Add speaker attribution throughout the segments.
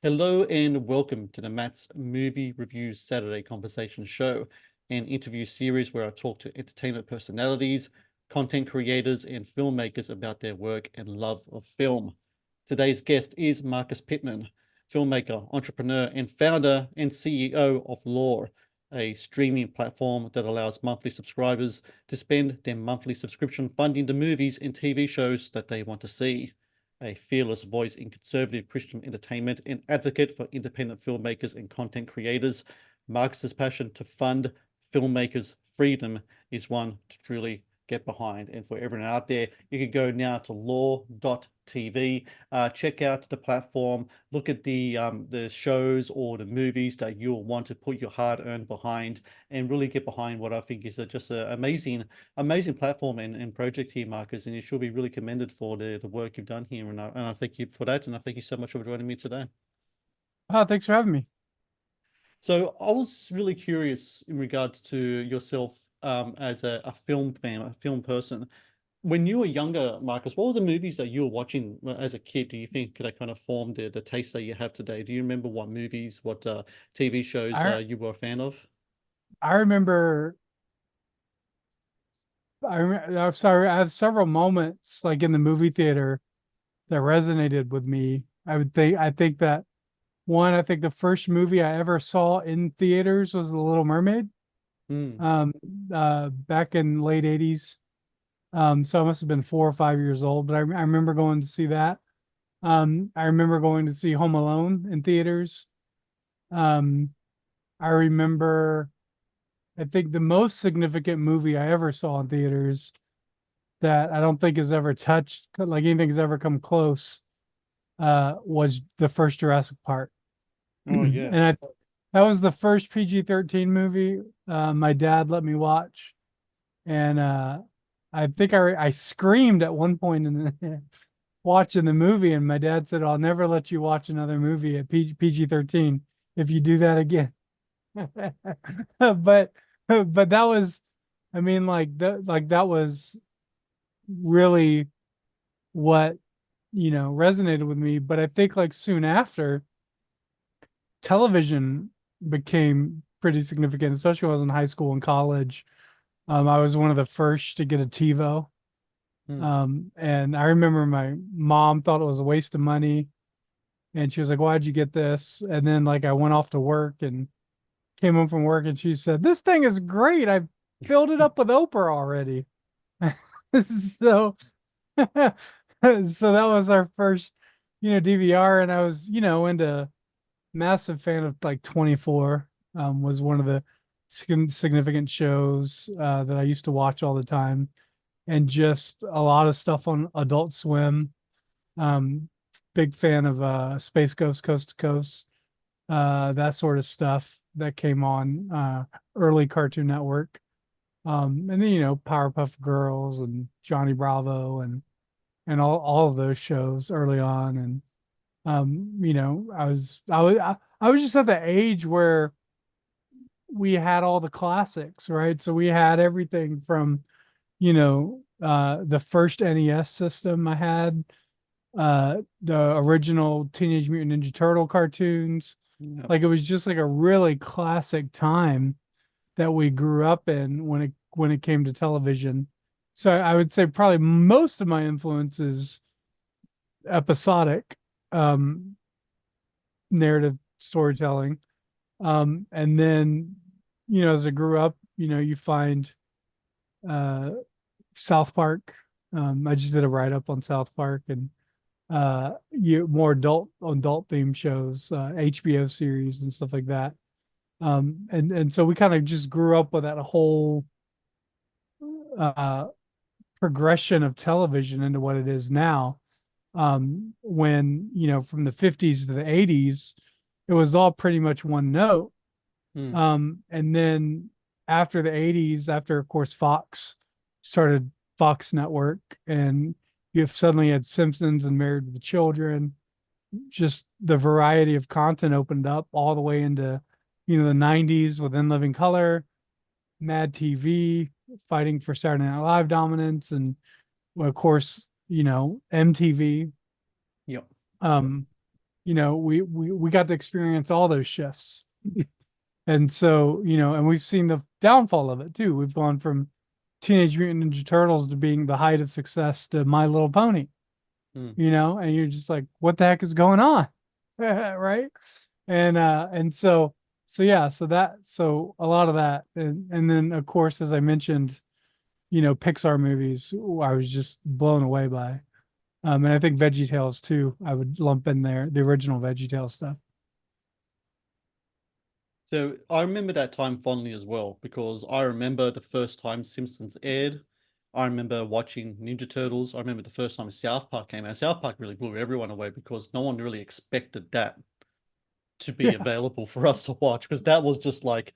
Speaker 1: Hello and welcome to the Matt's Movie Review Saturday Conversation Show, an interview series where I talk to entertainment personalities, content creators, and filmmakers about their work and love of film. Today's guest is Marcus Pittman, filmmaker, entrepreneur, and founder and CEO of Loor, a streaming platform that allows monthly subscribers to spend their monthly subscription funding the movies and TV shows that they want to see. A fearless voice in conservative Christian entertainment and advocate for independent filmmakers and content creators, Marcus's passion to fund filmmakers' freedom is one to truly get behind. And for everyone out there, you can go now to Loor.tv, check out the platform, look at the shows or the movies that you'll want to put your hard-earned behind, and really get behind what I think is just an amazing platform and project here, Marcus, and you should be really commended for the work you've done here. And I thank you for that. And I thank you so much for joining me today.
Speaker 2: Oh, thanks for having me.
Speaker 1: So I was really curious in regards to yourself as a film fan, a film person. When you were younger, Marcus, what were the movies that you were watching as a kid? Do you think that kind of formed the taste that you have today? Do you remember what movies, what TV shows
Speaker 2: I
Speaker 1: you were a fan of?
Speaker 2: I remember I'm sorry, I have several moments like in the movie theater that resonated with me. I think that one, I think the first movie I ever saw in theaters was The Little Mermaid.
Speaker 1: Hmm.
Speaker 2: Um Back in late 80s. So I must have been 4 or 5 years old, but I remember going to see that. I remember going to see Home Alone in theaters. Um I remember I think the most significant movie I ever saw in theaters that I don't think has ever touched, like anything's ever come close, was the first Jurassic Park.
Speaker 1: Oh yeah.
Speaker 2: And that was the first PG-13 movie my dad let me watch. And I think I screamed at one point in watching the movie, and my dad said, "I'll never let you watch another movie at PG-13 if you do that again." but but that was, I mean, that was really what resonated with me. But I think like soon after, television became pretty significant, especially when I was in high school and college. I was one of the first to get a TiVo.
Speaker 1: Hmm.
Speaker 2: And I remember my mom thought it was a waste of money, and she was like, "Why'd you get this?" And then like I went off to work and came home from work, and she said, "This thing is great. I filled it up with Oprah already." So, so that was our first, DVR, and I was, into massive fan of like 24. Was one of the significant shows that I used to watch all the time, and just a lot of stuff on Adult Swim. Um, Big fan of Space Ghost Coast to Coast, that sort of stuff that came on early Cartoon Network. And then Powerpuff Girls and Johnny Bravo and all of those shows early on. And I was just at the age where we had all the classics, right? So we had everything from the first NES system I had, the original Teenage Mutant Ninja Turtle cartoons.
Speaker 1: Yeah.
Speaker 2: Like it was just like a really classic time that we grew up in when it came to television. So I would say probably most of my influence is episodic, um, narrative storytelling. And then, as I grew up, you find uh, South Park. I just did a write up on South Park, and you more adult themed shows, HBO series and stuff like that. And so we kind of just grew up with that whole uh progression of television into what it is now. When, from the 50s to the 80s, it was all pretty much one note.
Speaker 1: Hmm.
Speaker 2: And then after the 80s, after of course Fox started Fox Network, and you've suddenly had Simpsons and Married with the Children, just the variety of content opened up all the way into, the 90s with In Living Color, Mad TV, fighting for Saturday Night Live dominance, and well, of course, MTV.
Speaker 1: Yep.
Speaker 2: Um, we got to experience all those shifts. And so, and we've seen the downfall of it too. We've gone from Teenage Mutant Ninja Turtles to being the height of success to My Little Pony,
Speaker 1: Mm.
Speaker 2: and you're just like, what the heck is going on? Right. And so yeah, so a lot of that. And then of course, as I mentioned, Pixar movies, I was just blown away by. And I think VeggieTales too, I would lump in there, the original VeggieTales stuff.
Speaker 1: So I remember that time fondly as well because I remember the first time Simpsons aired. I remember watching Ninja Turtles. I remember the first time South Park came out. South Park really blew everyone away because no one really expected that to be
Speaker 2: Yeah.
Speaker 1: available for us to watch because that was just like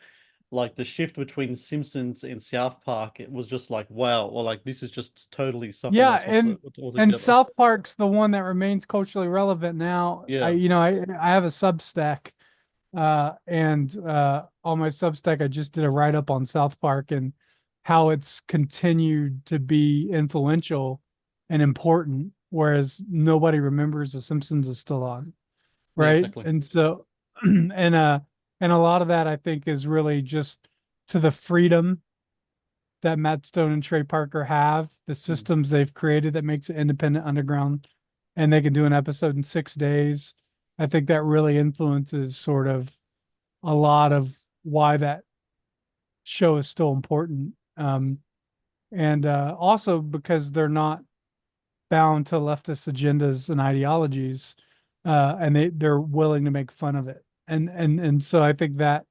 Speaker 1: the shift between Simpsons and South Park. It was just like wow, or like this is just totally something
Speaker 2: Yeah,
Speaker 1: else
Speaker 2: and
Speaker 1: altogether.
Speaker 2: South Park's the one that remains culturally relevant now.
Speaker 1: Yeah,
Speaker 2: I have a Substack, and on my Substack I just did a write up on South Park and how it's continued to be influential and important, whereas nobody remembers The Simpsons is still on,
Speaker 1: yeah,
Speaker 2: right?
Speaker 1: exactly.
Speaker 2: And so, and a lot of that I think is really just to the freedom that Matt Stone and Trey Parker have, the
Speaker 1: Mm.
Speaker 2: systems they've created that makes it independent underground, and they can do an episode in 6 days. I think that really influences sort of a lot of why that show is still important. And also because they're not bound to leftist agendas and ideologies, and they're willing to make fun of it. And so I think that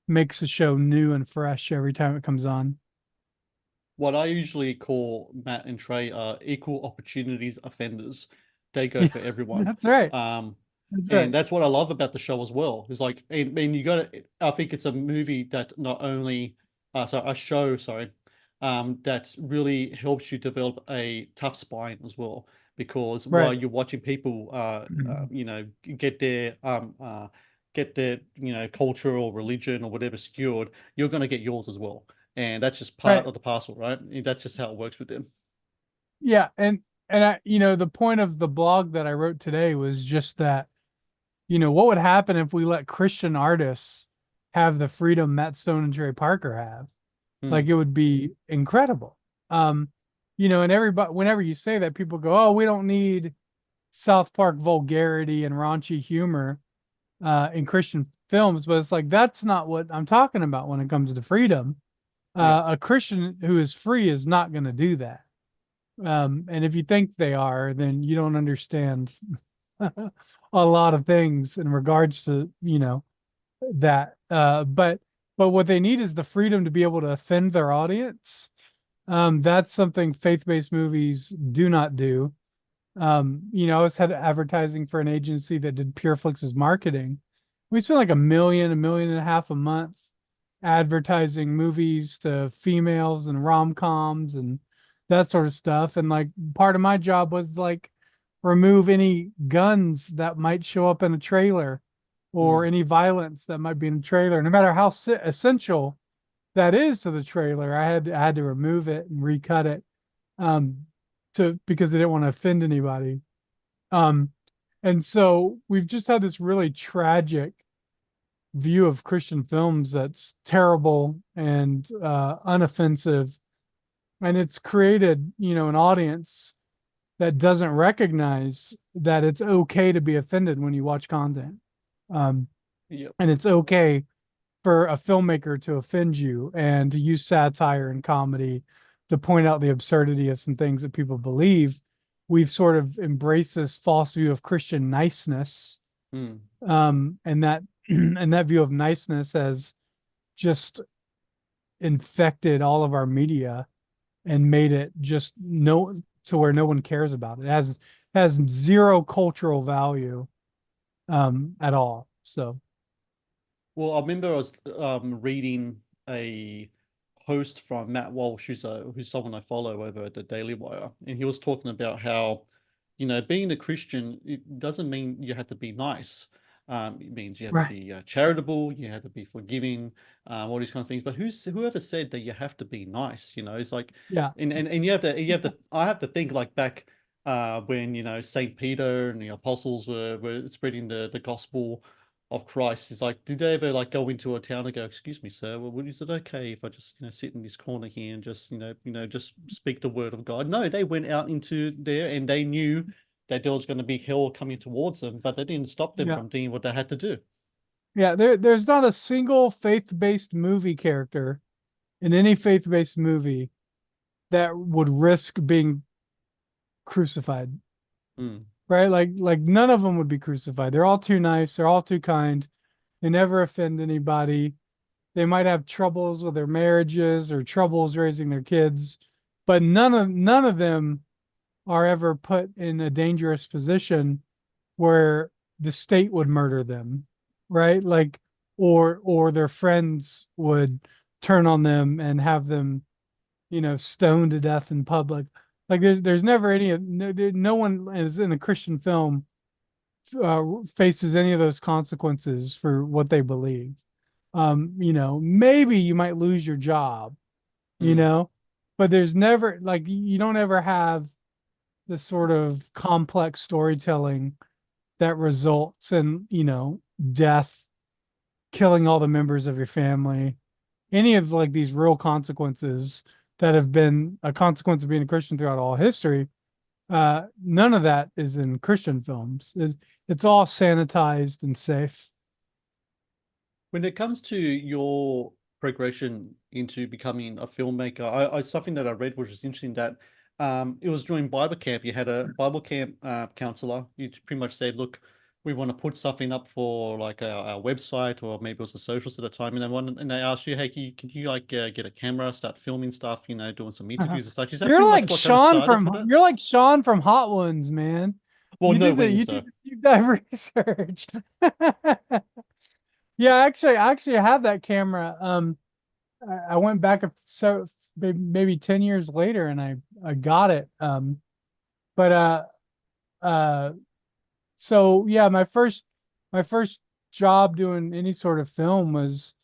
Speaker 2: makes the show new and fresh every time it comes on.
Speaker 1: What I usually call Matt and Trey are equal opportunities offenders. They go
Speaker 2: Yeah,
Speaker 1: for everyone.
Speaker 2: that's right.
Speaker 1: Um,
Speaker 2: That's
Speaker 1: and
Speaker 2: right.
Speaker 1: that's what I love about the show as well. It's like, and you got to, I think it's a movie that not only, a show, sorry, that really helps you develop a tough spine as well. Because while
Speaker 2: Right.
Speaker 1: you're watching people, get get their, culture or religion or whatever skewed, you're going to get yours as well. And that's just part
Speaker 2: Right.
Speaker 1: of the parcel, right? And that's just how it works with them.
Speaker 2: Yeah, and the point of the blog that I wrote today was just that, what would happen if we let Christian artists have the freedom Matt Stone and Trey Parker have? Like
Speaker 1: Hmm.
Speaker 2: it would be incredible. Um, and everybody, whenever you say that, people go, "Oh, we don't need South Park vulgarity and raunchy humor in Christian films," but it's like that's not what I'm talking about when it comes to freedom.
Speaker 1: Yeah.
Speaker 2: A Christian who is free is not going to do that. And if you think they are, then you don't understand a lot of things in regards to, that. But what they need is the freedom to be able to offend their audience. That's something faith-based movies do not do. I was head of advertising for an agency that did PureFlix's marketing. We spent like a million and a half a month advertising movies to females and rom-coms and that sort of stuff. And like part of my job was like remove any guns that might show up in a trailer or
Speaker 1: Hmm.
Speaker 2: any violence that might be in a trailer. No matter how essential that is to the trailer, I had to remove it and recut it um, to because I didn't want to offend anybody. Um, and so we've just had this really tragic view of Christian films that's terrible and unoffensive, and it's created, an audience that doesn't recognize that it's okay to be offended when you watch content, um,
Speaker 1: Yep.
Speaker 2: and it's okay for a filmmaker to offend you and to use satire and comedy to point out the absurdity of some things that people believe. We've sort of embraced this false view of Christian niceness,
Speaker 1: Hmm.
Speaker 2: and that and that view of niceness has just infected all of our media and made it just no to where no one cares about it. It has zero cultural value at all. So
Speaker 1: Well, I remember I was reading a post from Matt Walsh, who's someone I follow over at the Daily Wire, and he was talking about how, being a Christian, it doesn't mean you have to be nice. It means you have to
Speaker 2: right.
Speaker 1: be charitable, you have to be forgiving, all these kind of things. But whoever said that you have to be nice? It's like,
Speaker 2: Yeah.
Speaker 1: and you have to I have to think like back. when Saint Peter and the apostles were spreading the gospel of Christ. Is like, did they ever like go into a town and go, "Excuse me, sir, well, is it okay if I just sit in this corner here and just just speak the word of God?" No, they went out into there and they knew that there was going to be hell coming towards them, but that didn't stop them
Speaker 2: Yeah.
Speaker 1: from doing what they had to do.
Speaker 2: Yeah, there's not a single faith-based movie character in any faith-based movie that would risk being crucified,
Speaker 1: Mm,
Speaker 2: right? Like none of them would be crucified. They're all too nice, they're all too kind. They never offend anybody. They might have troubles with their marriages or troubles raising their kids, but none of them are ever put in a dangerous position where the state would murder them, right? Like, or their friends would turn on them and have them, stoned to death in public. Like, there's never any no one is in a Christian film faces any of those consequences for what they believe. Maybe you might lose your job, you
Speaker 1: mm.
Speaker 2: know, but there's never like you don't ever have this sort of complex storytelling that results in, death, killing all the members of your family, any of like these real consequences that have been a consequence of being a Christian throughout all history. None of that is in Christian films. It's all sanitized and safe.
Speaker 1: When it comes to your progression into becoming a filmmaker, I something that I read which was interesting that it was during Bible camp. You had a Bible camp counselor. You pretty much said, "Look, we want to put something up for like our website or maybe it was the socials at the time." And they asked you, "Hey, can you like get a camera, start filming stuff, doing some interviews and such." Is that pretty much what kind of started for that?
Speaker 2: You're like Sean from Hot Ones, man.
Speaker 1: Well, no
Speaker 2: You
Speaker 1: wings
Speaker 2: did
Speaker 1: though.
Speaker 2: the deep dive research. Yeah, I actually have that camera. I went back maybe 10 years later and I got it. But uh so yeah, my first job doing any sort of film was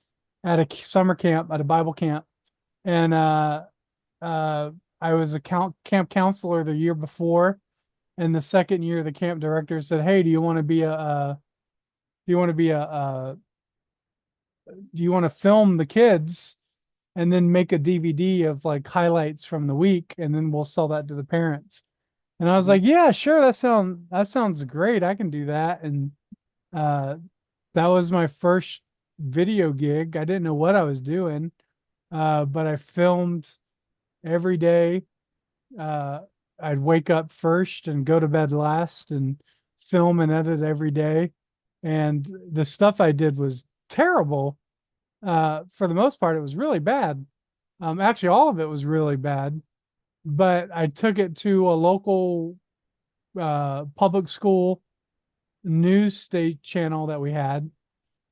Speaker 2: at a summer camp, at a Bible camp. And uh I was a camp counselor the year before, and the second year the camp director said, "Hey, do you want to be do you want to be do you want to film the kids and then make a DVD of like highlights from the week, and then we'll sell that to the parents?" And I was
Speaker 1: Mhm.
Speaker 2: like, "Yeah, sure, that sounds great. I can do that." And uh that was my first video gig. I didn't know what I was doing. But I filmed every day. Uh I'd wake up first and go to bed last and film and edit every day. And the stuff I did was terrible. For the most part, it was really bad. Actually, all of it was really bad. But I took it to a local public school news state channel that we had,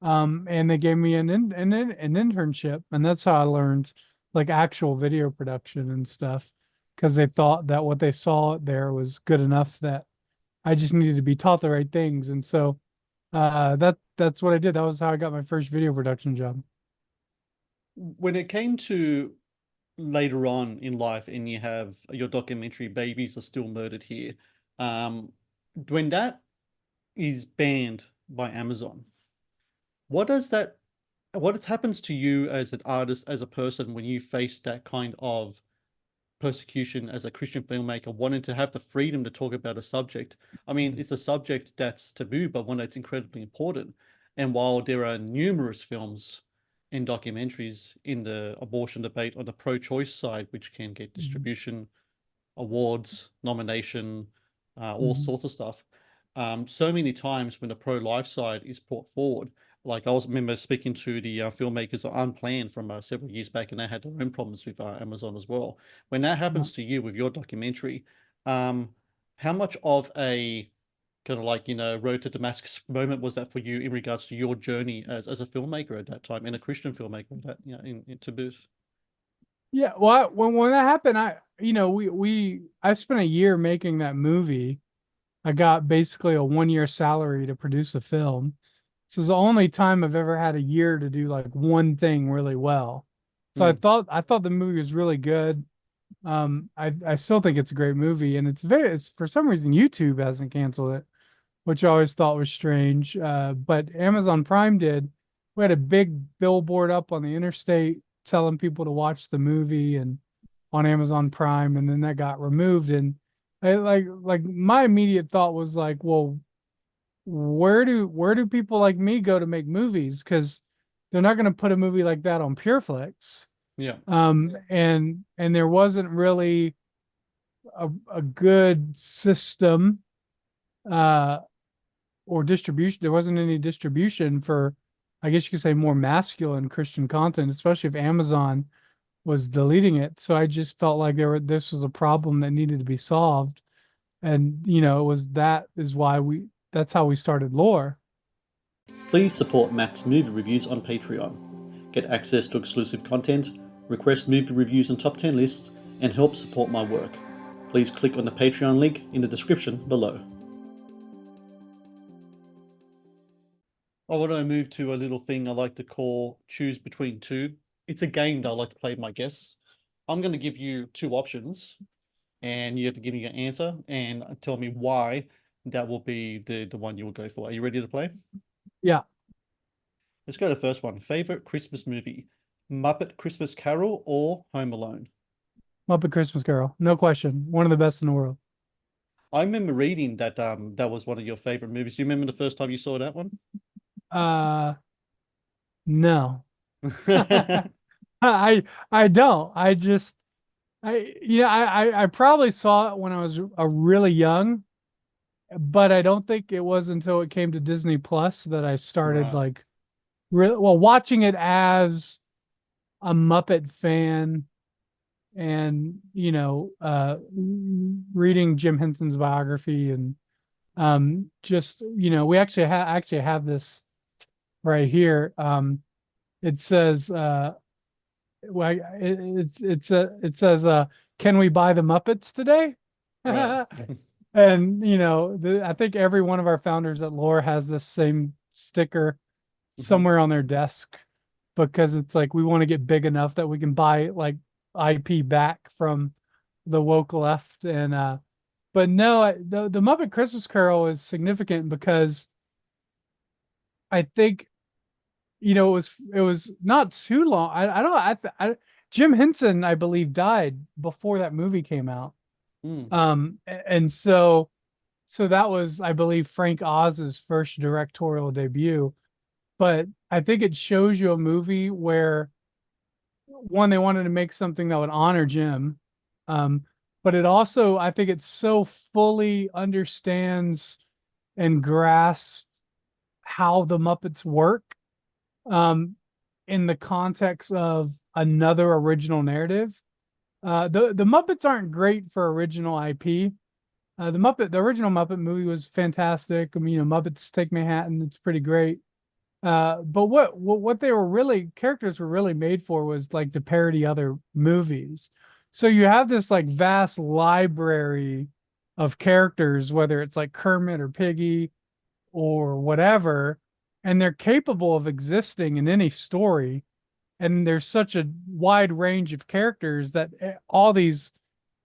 Speaker 2: and they gave me an internship, and that's how I learned like actual video production and stuff, because they thought that what they saw there was good enough that I just needed to be taught the right things, and so that's what I did. That was how I got my first video production job.
Speaker 1: When it came to later on in life and you have your documentary Babies Are Still Murdered Here, um, when that is banned by Amazon, what does that what happens to you as an artist, as a person, when you face that kind of persecution as a Christian filmmaker, wanting to have the freedom to talk about a subject? I mean, it's a subject that's taboo, but one that's incredibly important. And while there are numerous films and documentaries in the abortion debate on the pro-choice side, which can get
Speaker 2: Mhm.
Speaker 1: distribution, awards, nomination, all
Speaker 2: Mhm.
Speaker 1: sorts of stuff. So many times when the pro-life side is brought forward, like I was remember speaking to the filmmakers of Unplanned from several years back, and they had their own problems with Amazon as well. When that
Speaker 2: Yeah.
Speaker 1: happens to you with your documentary, um, how much of a kind of like road to Damascus moment was that for you in regards to your journey as a filmmaker at that time and a Christian filmmaker at that in to boot?
Speaker 2: Yeah, well, when that happened, I spent a year making that movie. I got basically a 1 year salary to produce a film. This is the only time I've ever had a year to do like one thing really well. So
Speaker 1: Hmm.
Speaker 2: I thought the movie was really good. I still think it's a great movie, and it's for some reason YouTube hasn't canceled it, which I always thought was strange. But Amazon Prime did. We had a big billboard up on the interstate telling people to watch the movie and on Amazon Prime, and then that got removed. And like my immediate thought was like, well, where do people like me go to make movies? Because they're not going to put a movie like that on PureFlix.
Speaker 1: Yeah.
Speaker 2: And there wasn't really a good system uh or distribution. There wasn't any distribution for, I guess you could say, more masculine Christian content, especially if Amazon was deleting it. So I just felt like this was a problem that needed to be solved. And that's how we started Lore.
Speaker 1: Please support Matt's movie reviews on Patreon. Get access to exclusive content, request movie reviews and top 10 lists, and help support my work. Please click on the Patreon link in the description below. I want to move to a little thing I like to call choose between two. It's a game that I like to play with my guests. I'm going to give you two options, and you have to give me your answer and tell me why that will be the one you will go for. Are you ready to play?
Speaker 2: Yeah.
Speaker 1: Let's go to the first one. Favorite Christmas movie? Muppet Christmas Carol or Home Alone?
Speaker 2: Muppet Christmas Carol. No question. One of the best in the world.
Speaker 1: I remember reading that that was one of your favorite movies. Do you remember the first time you saw that one?
Speaker 2: No. I don't. I probably saw it when I was a really young, but I don't think it was until it came to Disney Plus that I started
Speaker 1: Right.
Speaker 2: like watching it as a Muppet fan and reading Jim Henson's biography and just we actually have this right here. It says well, it says can we buy the Muppets today?
Speaker 1: Right.
Speaker 2: And I think every one of our founders at Lore has this same sticker
Speaker 1: Mhm.
Speaker 2: somewhere on their desk because it's like we want to get big enough that we can buy like IP back from the woke left. And but no, the Muppet Christmas Carol is significant because I think it was not too long. I don't Jim Henson, I believe, died before that movie came out.
Speaker 1: Mm.
Speaker 2: And so that was, I believe, Frank Oz's first directorial debut. But I think it shows you a movie where one, they wanted to make something that would honor Jim. Um, but it also, I think it so fully understands and grasps how the Muppets work um, in the context of another original narrative. The Muppets aren't great for original IP. The original Muppet movie was fantastic. I mean, Muppets Take Manhattan, it's pretty great. But what they were really characters were really made for was like to parody other movies. So you have this like vast library of characters, whether it's like Kermit or Piggy or whatever, and they're capable of existing in any story. And there's such a wide range of characters that all these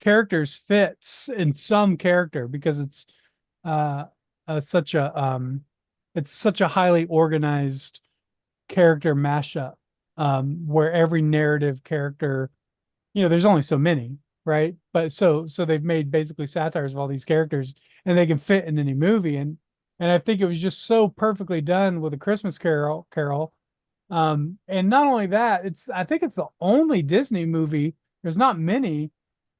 Speaker 2: characters fits in some character because uh, uh such a um it's such a highly organized character mashup where every narrative character, there's only so many, right? But so they've made basically satires of all these characters and they can fit in any movie. And I think it was just so perfectly done with a Christmas Carol. And not only that, I think it's the only Disney movie, there's not many,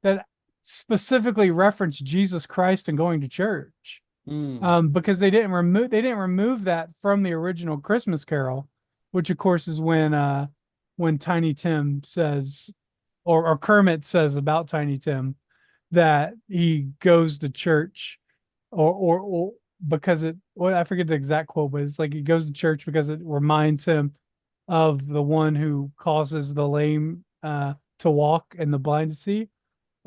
Speaker 2: that specifically reference Jesus Christ and going to church.
Speaker 1: Mm.
Speaker 2: Because they didn't remove that from the original Christmas Carol, which of course is when Tiny Tim says, or Kermit says about Tiny Tim that he goes to church, or because I forget the exact quote, but it's like he goes to church because it reminds him of the one who causes the lame to walk and the blind to see.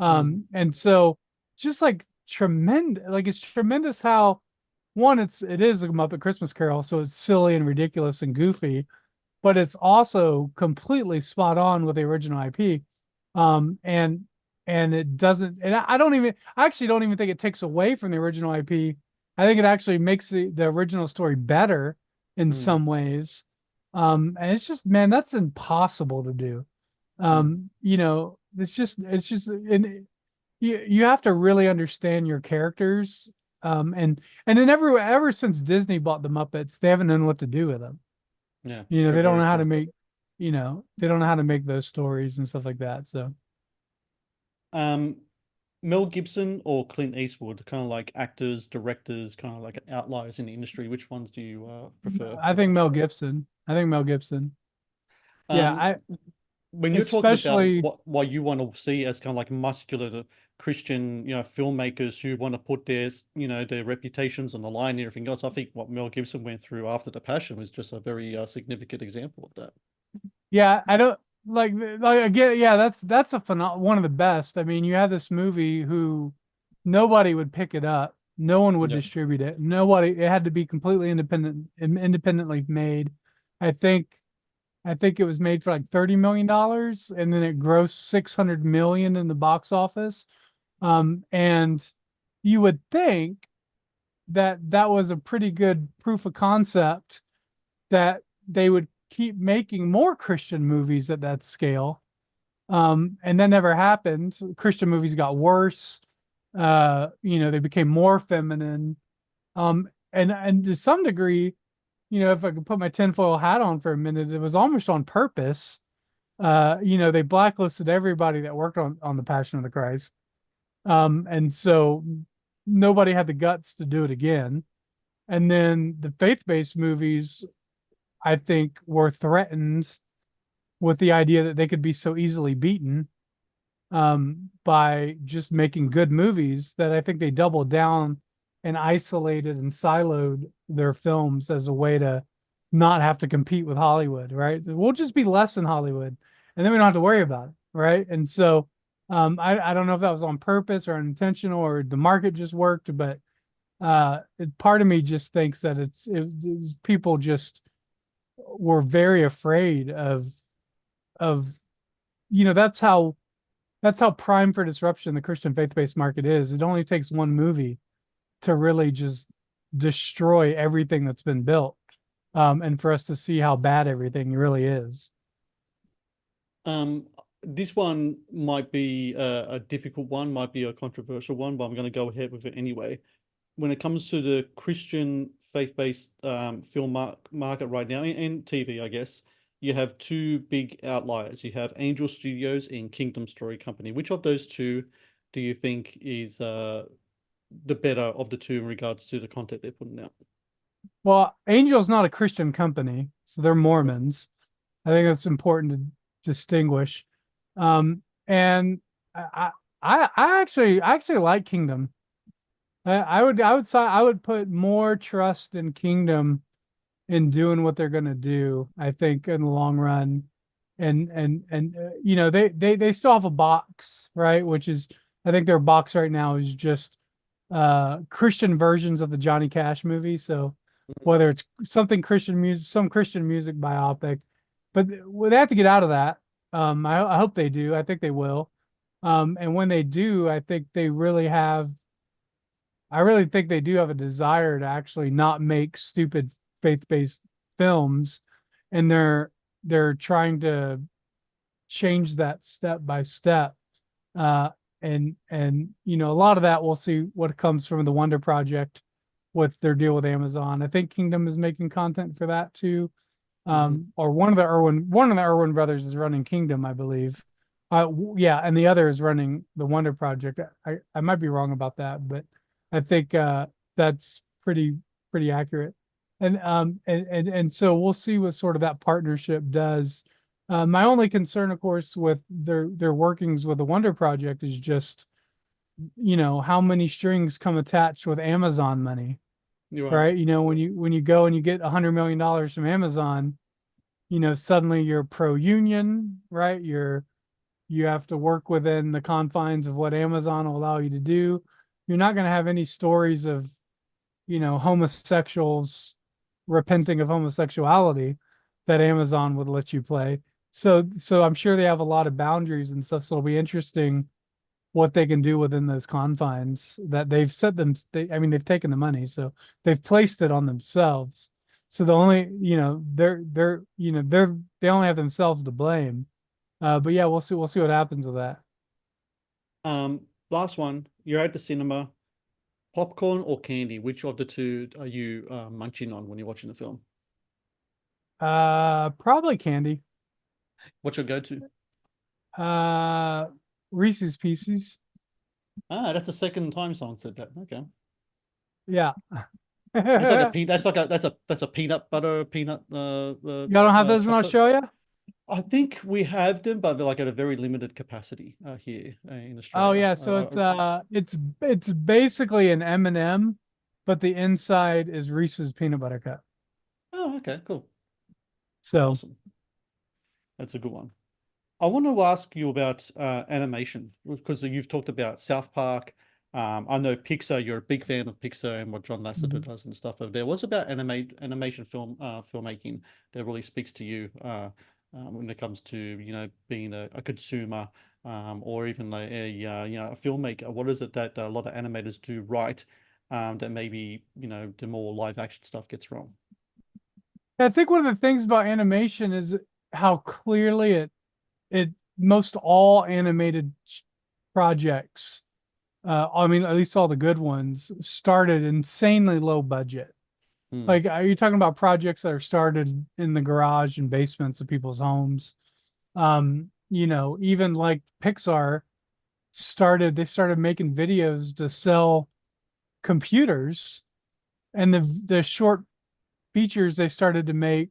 Speaker 1: Mm.
Speaker 2: And so just like tremendous, like it's tremendous how one, it is a Muppet Christmas Carol, so it's silly and ridiculous and goofy, but it's also completely spot on with the original IP. And and it doesn't, and I actually don't even think it takes away from the original IP. I think it actually makes the original story better in
Speaker 1: Mm,
Speaker 2: some ways. And it's just, man, that's impossible to do.
Speaker 1: mm,
Speaker 2: And you have to really understand your characters. And then ever since Disney bought the Muppets, they haven't known what to do with them.
Speaker 1: yeah,
Speaker 2: You
Speaker 1: it's
Speaker 2: know,
Speaker 1: true,
Speaker 2: they don't
Speaker 1: very
Speaker 2: know how to
Speaker 1: true.
Speaker 2: make, they don't know how to make those stories and stuff like that. So
Speaker 1: Um, Mel Gibson or Clint Eastwood, kind of like actors, directors, kind of like outliers in the industry. Which ones do you prefer
Speaker 2: I
Speaker 1: the
Speaker 2: think
Speaker 1: most?
Speaker 2: Mel Gibson. I think Mel Gibson. Yeah,
Speaker 1: Um,
Speaker 2: I
Speaker 1: when you're talking about
Speaker 2: especially
Speaker 1: what you want to see as kind of like muscular Christian, filmmakers who want to put their reputations on the line and everything else, I think what Mel Gibson went through after the Passion was just a very significant example of that.
Speaker 2: yeah, I don't like again, yeah, that's one of the best. I mean, you have this movie who nobody would pick it up. No one would
Speaker 1: Yep.
Speaker 2: distribute it. Nobody, it had to be completely independently made. I think I think it was made for like $30 million and then it grossed 600 million in the box office. And you would think that that was a pretty good proof of concept that they would keep making more Christian movies at that scale. And that never happened. Christian movies got worse. They became more feminine. And to some degree, if I could put my tinfoil hat on for a minute, it was almost on purpose. They blacklisted everybody that worked on the Passion of the Christ. And so nobody had the guts to do it again. And then the faith-based movies, I think, were threatened with the idea that they could be so easily beaten by just making good movies that I think they doubled down and isolated and siloed their films as a way to not have to compete with Hollywood, right? We'll just be less than Hollywood, and then we don't have to worry about it, right? And so I don't know if that was on purpose or unintentional or the market just worked, but part of me just thinks that people just were very afraid of that's how prime for disruption the Christian faith-based market is. It only takes one movie to really just destroy everything that's been built, and for us to see how bad everything really is.
Speaker 1: Um, this one might be a difficult one, might be a controversial one, but I'm going to go ahead with it anyway. When it comes to the Christian faith-based film market right now, and TV, I guess, you have two big outliers. You have Angel Studios and Kingdom Story Company. Which of those two do you think is the better of the two in regards to the content they're putting out?
Speaker 2: Well, Angel's not a Christian company, so they're Mormons. I think that's important to distinguish. And I actually like Kingdom. I would put more trust in Kingdom in doing what they're going to do. I think in the long run, and they still have a box, right? Which is, I think their box right now is just Christian versions of the Johnny Cash movie. So whether it's something Christian music, some Christian music biopic, but they have to get out of that. I hope they do. I think they will. And when they do, I really think they do have a desire to actually not make stupid faith-based films, and they're trying to change that step by step. Uh, and a lot of that we'll see what comes from the Wonder Project with their deal with Amazon. I think Kingdom is making content for that too.
Speaker 1: Mm-hmm.
Speaker 2: Or one of the Irwin brothers is running Kingdom, I believe. Yeah, and the other is running the Wonder Project. I might be wrong about that, but I think that's pretty accurate. And so we'll see what sort of that partnership does. My only concern, of course, with their workings with the Wonder Project is just, how many strings come attached with Amazon money,
Speaker 1: You're right.
Speaker 2: right? When you go and you get $100 million from Amazon, suddenly you're pro-union, right? You have to work within the confines of what Amazon will allow you to do. You're not going to have any stories of, homosexuals repenting of homosexuality that Amazon would let you play. So I'm sure they have a lot of boundaries and stuff. So it'll be interesting what they can do within those confines that they've set them. I mean, they've taken the money, so they've placed it on themselves. So the only, they only have themselves to blame. But yeah, we'll see what happens with that.
Speaker 1: Last one. You're at the cinema. Popcorn or candy? Which of the two are you munching on when you're watching the film?
Speaker 2: Probably candy.
Speaker 1: What's your go-to?
Speaker 2: Uh, Reese's Pieces.
Speaker 1: Ah, that's the second time someone said that. Okay.
Speaker 2: Yeah.
Speaker 1: It's like a
Speaker 2: Y'all
Speaker 1: peanut. That's a peanut butter peanut.
Speaker 2: don't have those in
Speaker 1: Chocolate.
Speaker 2: Australia?
Speaker 1: I think we have them, but they're like at a very limited capacity here in
Speaker 2: Oh
Speaker 1: Australia.
Speaker 2: yeah, so it's basically an M&M, but the inside is Reese's peanut butter cup.
Speaker 1: Oh, okay, cool,
Speaker 2: So,
Speaker 1: awesome. That's a good one. I want to ask you about animation because you've talked about South Park. I know Pixar. You're a big fan of Pixar and what John Lasseter
Speaker 2: mhm.
Speaker 1: does and stuff over there. What's about animation filmmaking that really speaks to you when it comes to being a consumer or even like a filmmaker? What is it that a lot of animators do right that maybe the more live action stuff gets wrong?
Speaker 2: I think one of the things about animation is how clearly it most all animated projects, I mean at least all the good ones, started insanely low budget.
Speaker 1: Hmm.
Speaker 2: Like, are you talking about projects that are started in the garage and basements of people's homes? Even like Pixar they started making videos to sell computers, and the short features they started to make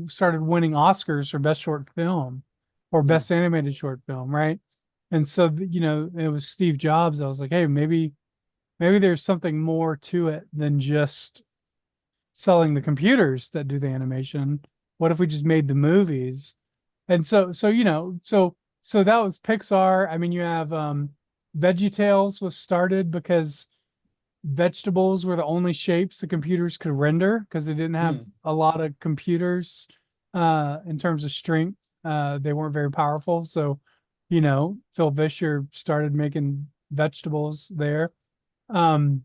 Speaker 2: started winning Oscars for best short film or
Speaker 1: Hmm.
Speaker 2: best animated short film, right? And so, it was Steve Jobs. I was like, hey, maybe there's something more to it than just selling the computers that do the animation. What if we just made the movies? And so that was Pixar. I mean, you have VeggieTales was started because vegetables were the only shapes the computers could render because they didn't have
Speaker 1: Hmm.
Speaker 2: a lot of computers in terms of strength. They weren't very powerful. So, Phil Vischer started making vegetables there um,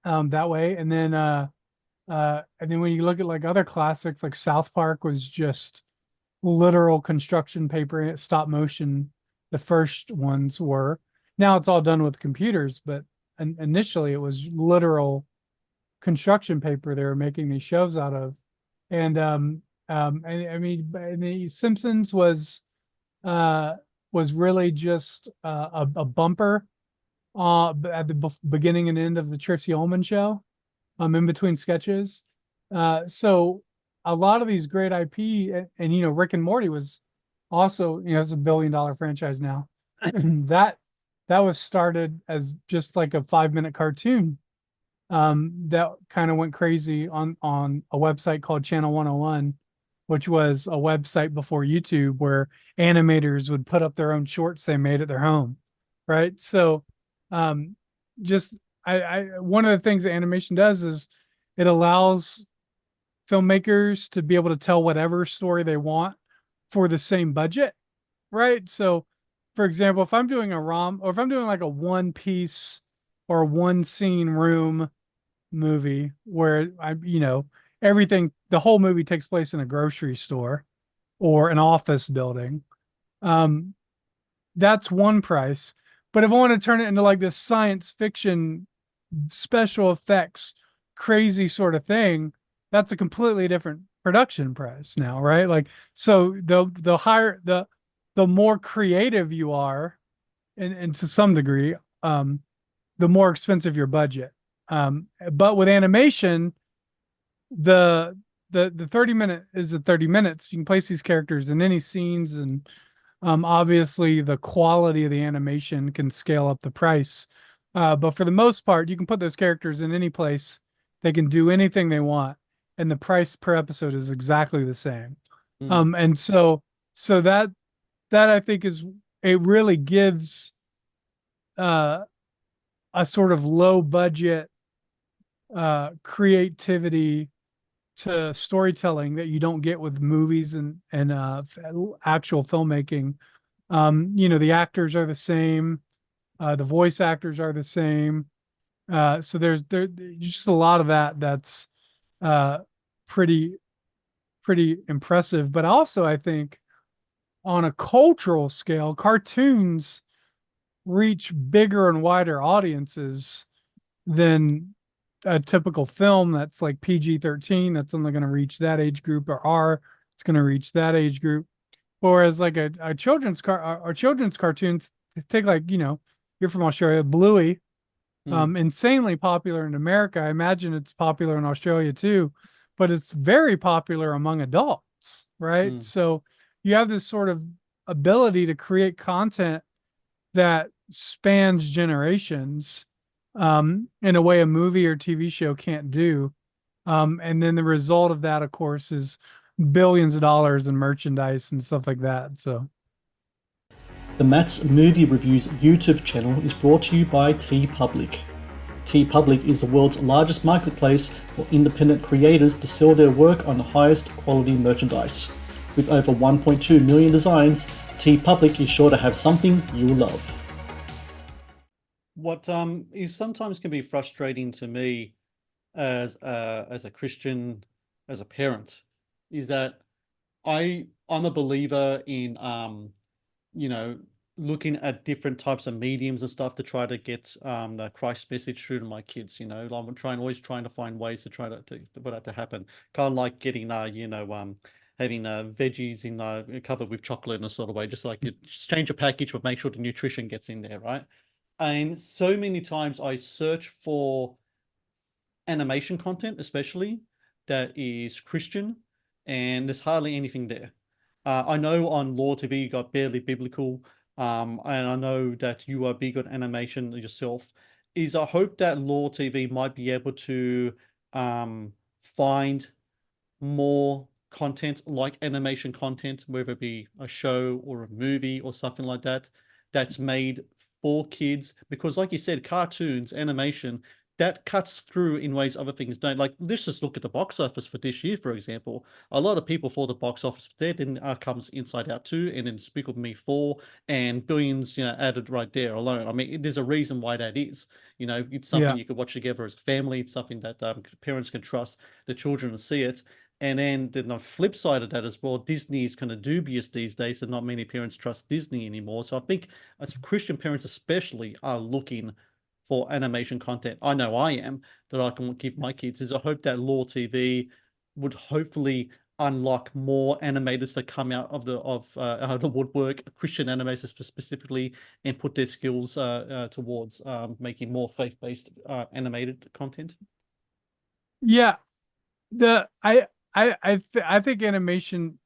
Speaker 2: that way. And then when you look at like other classics, like South Park was just literal construction paper, stop motion. The first ones were. Now it's all done with computers, but initially it was literal construction paper they were making these shows out of. And I mean, and the Simpsons was really just a bumper at the beginning and end of the Tracey Ullman show, in between sketches. So a lot of these great IP and Rick and Morty was also, it's $1 billion franchise now. that that was started as just like a 5-minute cartoon that kind of went crazy on a website called Channel 101, which was a website before YouTube where animators would put up their own shorts they made at their home, right? So, um, just one of the things that animation does is it allows filmmakers to be able to tell whatever story they want for the same budget, right? So, for example, if I'm doing a rom or if I'm doing like a one piece or one scene room movie where the whole movie takes place in a grocery store or an office building. Um, that's one price. But if I want to turn it into like this science fiction special effects crazy sort of thing, that's a completely different production price now, right? Like, so the higher the more creative you are, and to some degree, the more expensive your budget. But with animation, the the 30 minute is the 30 minutes. You can place these characters in any scenes, and obviously the quality of the animation can scale up the price. But for the most part, you can put those characters in any place. They can do anything they want, and the price per episode is exactly the same.
Speaker 1: Hmm.
Speaker 2: And so that I think is it really gives uh, a sort of low budget creativity to storytelling that you don't get with movies and actual filmmaking. The actors are the same. The voice actors are the same. So there's just a lot of that's uh, pretty pretty impressive. But also, I think on a cultural scale, cartoons reach bigger and wider audiences than a typical film that's like PG-13 that's only going to reach that age group, or R, it's going to reach that age group. Whereas like a children's cartoons take, like, you're from Australia, Bluey,
Speaker 1: Mm,
Speaker 2: insanely popular in America. I imagine it's popular in Australia too, but it's very popular among adults, right?
Speaker 1: mm.
Speaker 2: So you have this sort of ability to create content that spans generations, in a way a movie or TV show can't do. And then the result of that, of course, is billions of dollars in merchandise and stuff like that. So
Speaker 1: The Matt's Movie Reviews YouTube channel is brought to you by TeePublic. TeePublic is the world's largest marketplace for independent creators to sell their work on the highest quality merchandise. With over 1.2 million designs, TeePublic is sure to have something you'll love. What is sometimes can be frustrating to me as a Christian, as a parent, is that I'm a believer in you know, looking at different types of mediums and stuff to try to get the Christ message through to my kids. I'm always trying to find ways to try to for that to happen. Kind of like getting having veggies in covered with chocolate in a sort of way, just like you just change a package but make sure the nutrition gets in there, right? And so many times I search for animation content, especially that is Christian, and there's hardly anything there. I know on Loor TV you got Barely Biblical, and I know that you are big on animation yourself. Is I hope that Loor TV might be able to find more content like animation content, whether it be a show or a movie or something like that, that's made for kids. Because, like you said, cartoons, animation, that cuts through in ways other things don't. Like, let's just look at the box office for this year, for example. A lot of people for the box office there, then comes Inside Out 2 and then Despicable Me 4 and billions, added right there alone. I mean, there's a reason why that is. It's something
Speaker 2: yeah,
Speaker 1: you could watch together as a family. It's something that parents can trust the children to see it. And then the flip side of that as well, Disney is kind of dubious these days, and not many parents trust Disney anymore. So I think as Christian parents especially are looking for animation content. I know I am, that I can give my kids. Is I hope that Loor TV would hopefully unlock more animators to come out of the woodwork, Christian animators specifically, and put their skills towards making more faith-based animated content.
Speaker 2: yeah. The I think animation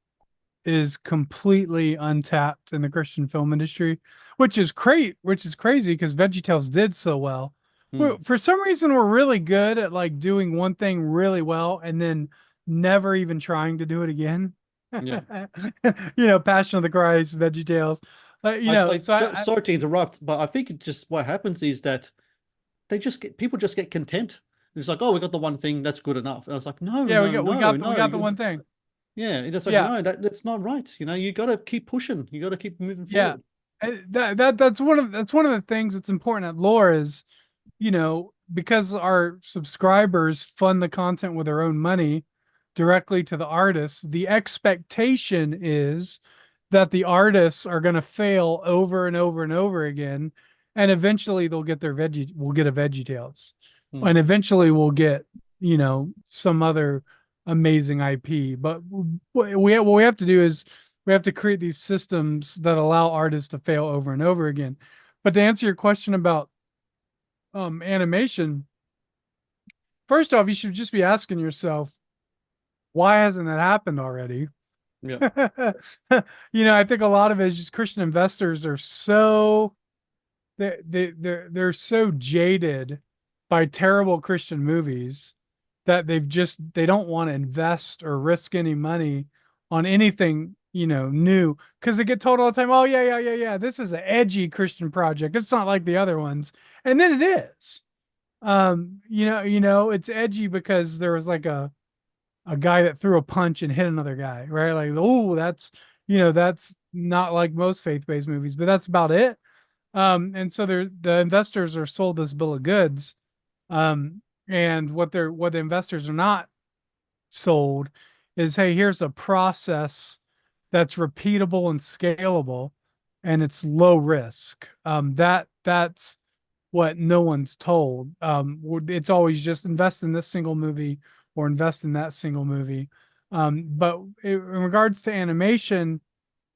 Speaker 2: is completely untapped in the Christian film industry, which is great, which is crazy because VeggieTales did so well.
Speaker 1: Hmm.
Speaker 2: For some reason, we're really good at like doing one thing really well and then never even trying to do it again.
Speaker 1: Yeah.
Speaker 2: Passion of the Christ, VeggieTales. So
Speaker 1: Sorry to interrupt, but I think it just what happens is that people just get content. It's like, oh, we got the one thing, that's good enough. And I was like, no,
Speaker 2: yeah,
Speaker 1: no, no,
Speaker 2: we
Speaker 1: no.
Speaker 2: got the one thing.
Speaker 1: Yeah, it's like,
Speaker 2: Yeah,
Speaker 1: no, that's not right. You got to keep pushing. You got to keep moving
Speaker 2: yeah.
Speaker 1: forward.
Speaker 2: That's one of the things that's important at Lore is, because our subscribers fund the content with their own money directly to the artists, the expectation is that the artists are going to fail over and over and over again, and eventually we'll get a VeggieTales,
Speaker 1: Hmm.
Speaker 2: and eventually we'll get, some other amazing IP. But what we have to do is we have to create these systems that allow artists to fail over and over again. But to answer your question about animation, first off, you should just be asking yourself, why hasn't that happened already?
Speaker 1: Yeah.
Speaker 2: I think a lot of it is just Christian investors are so they're so jaded by terrible Christian movies that they don't want to invest or risk any money on anything, new, because they get told all the time, oh yeah, this is an edgy Christian project. It's not like the other ones. And then it is. It's edgy because there was like a guy that threw a punch and hit another guy, right? Like, oh, that's not like most faith-based movies, but that's about it. And so the investors are sold this bill of goods. And what the investors are not sold is, hey, here's a process that's repeatable and scalable, and it's low risk. That's what no one's told. It's always just invest in this single movie or invest in that single movie. But in regards to animation,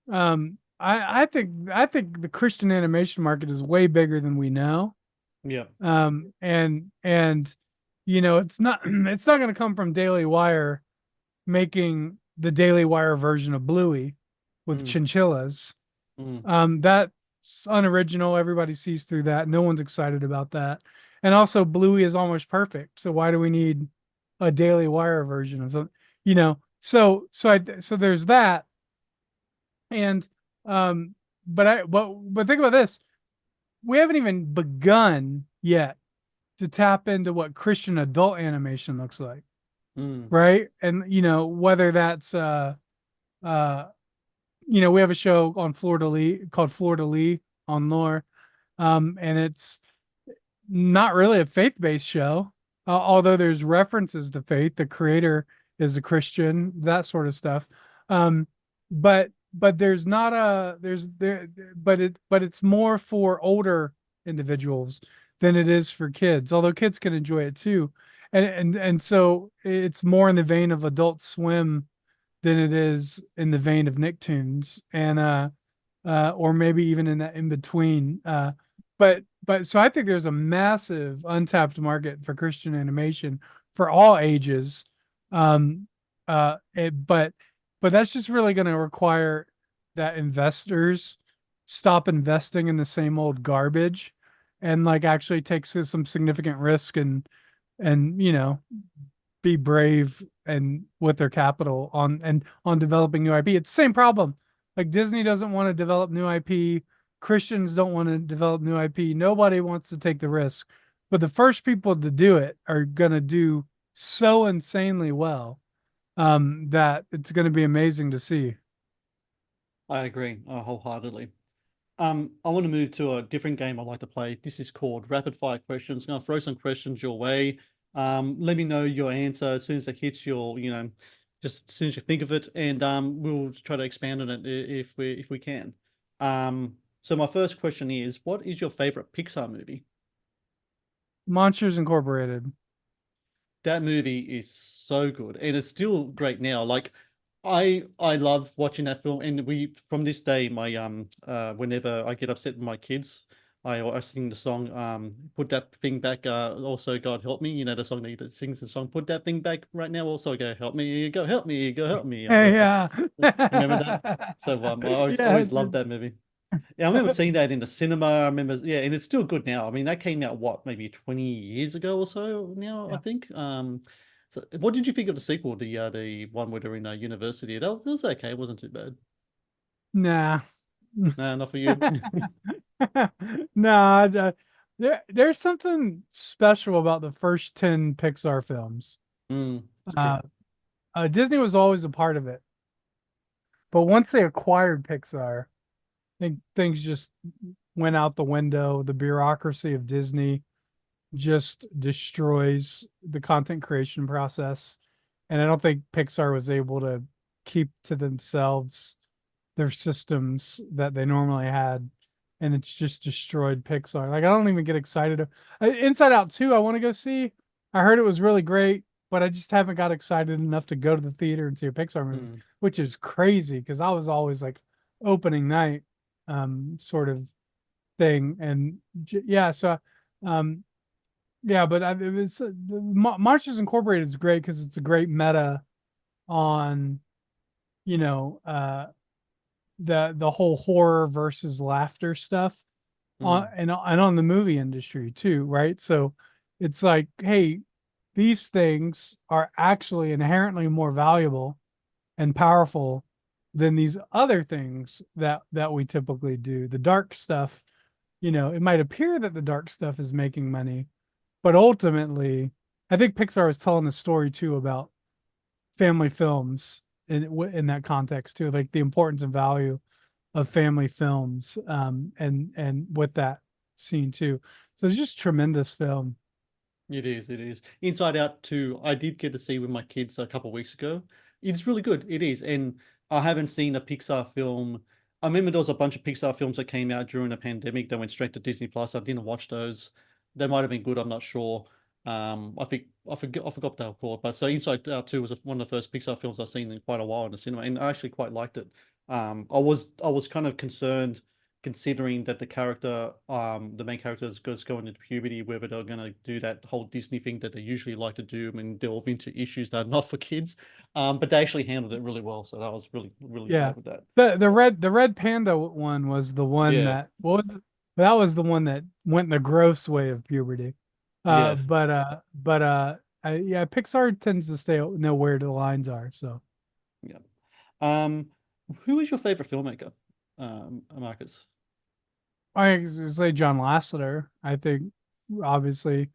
Speaker 2: I think the Christian animation market is way bigger than we know.
Speaker 1: Yeah.
Speaker 2: And you know, it's not it's not going to come from Daily Wire making the Daily Wire version of Bluey with
Speaker 1: Mm,
Speaker 2: chinchillas.
Speaker 1: mm.
Speaker 2: That's unoriginal. Everybody sees through that. No one's excited about that. And also, Bluey is almost perfect. So why do we need a Daily Wire version of something? You know. So there's that. And but think about this. We haven't even begun yet to tap into what Christian adult animation looks like,
Speaker 1: Mm.
Speaker 2: right? And you know, whether that's uh you know, we have a show on Florida Lee called Florida Lee on Lore. And it's not really a faith-based show, although there's references to faith. The creator is a Christian, that sort of stuff. Um, but there's not a there's there but it's more for older individuals than it is for kids. Although kids can enjoy it too, and so it's more in the vein of Adult Swim than it is in the vein of Nicktoons, and or maybe even in that in between. But so I think there's a massive untapped market for Christian animation for all ages. Um, but that's just really going to require that investors stop investing in the same old garbage and like actually take some significant risk and you know, be brave and with their capital on developing new IP. It's the same problem. Like Disney doesn't want to develop new IP. Christians don't want to develop new IP. Nobody wants to take the risk. But the first people to do it are going to do so insanely well that it's going to be amazing to see.
Speaker 1: I agree, wholeheartedly. I want to move to a different game I like to play. This is called Rapid Fire Questions. I'm gonna throw some questions your way. Let me know your answer as soon as it hits your, just as soon as you think of it, and we'll try to expand on it if we can. So my first question is, what is your favorite Pixar movie?
Speaker 2: Monsters Incorporated.
Speaker 1: That movie is so good, and it's still great now. Like, I love watching that film, and we from this day, my whenever I get upset with my kids, I sing the song "Put That Thing Back." Also, God help me. You know the song that sings the song "Put That Thing Back" right now. Also, go help me, go help me, go help me.
Speaker 2: Hey,
Speaker 1: That's
Speaker 2: yeah.
Speaker 1: remember that. So I
Speaker 2: Yeah,
Speaker 1: always loved that movie. Yeah, I remember seeing that in the cinema. I remember, yeah, and it's still good now. I mean, that came out what, maybe 20 years ago or so now, I
Speaker 2: yeah.
Speaker 1: think. So what did you think of the sequel, the one where they're in a university? That was okay. It wasn't too bad.
Speaker 2: Nah.
Speaker 1: No, not for you.
Speaker 2: Nah, there's something special about the first 10 Pixar films.
Speaker 1: It's true.
Speaker 2: Uh, Disney was always a part of it, but once they acquired Pixar, I think things just went out the window. The bureaucracy of Disney just destroys the content creation process, and I don't think Pixar was able to keep to themselves their systems that they normally had, and it's just destroyed Pixar. Like I don't even get excited. Inside Out 2, I want to go see. I heard it was really great, but I just haven't got excited enough to go to the theater and see a Pixar movie,
Speaker 1: Mm.
Speaker 2: which is crazy because I was always like opening night sort of thing. And yeah, so um yeah, but it's Monsters Incorporated is great because it's a great meta on you know the whole horror versus laughter stuff on
Speaker 1: Mm.
Speaker 2: and on the movie industry too, right? So it's like, hey, these things are actually inherently more valuable and powerful than these other things that we typically do. The dark stuff, you know, it might appear that the dark stuff is making money, but ultimately, I think Pixar is telling a story too about family films in that context too, like the importance and value of family films, and with that scene too. So it's just tremendous film.
Speaker 1: It is, it is. Inside Out 2, I did get to see with my kids a couple of weeks ago. It's really good. It is. And I haven't seen a Pixar film. I remember there was a bunch of Pixar films that came out during the pandemic that went straight to Disney Plus. I didn't watch those. They might have been good, I'm not sure. I forgot what they were called. But so Inside Out 2 was one of the first Pixar films I've seen in quite a while in the cinema, and I actually quite liked it. I was kind of concerned considering that the main character is going into puberty, whether they're going to do that whole Disney thing that they usually like to do and delve into issues that are not for kids. But they actually handled it really well, so I was really, really
Speaker 2: Yeah.
Speaker 1: glad with that.
Speaker 2: The red panda one was the one
Speaker 1: Yeah,
Speaker 2: that, what was it? That was the one that went the gross way of puberty.
Speaker 1: yeah,
Speaker 2: Yeah, Pixar tends to stay know where the lines are. So
Speaker 1: yeah. Um, who is your favorite filmmaker, Marcus?
Speaker 2: I say John Lasseter. I think obviously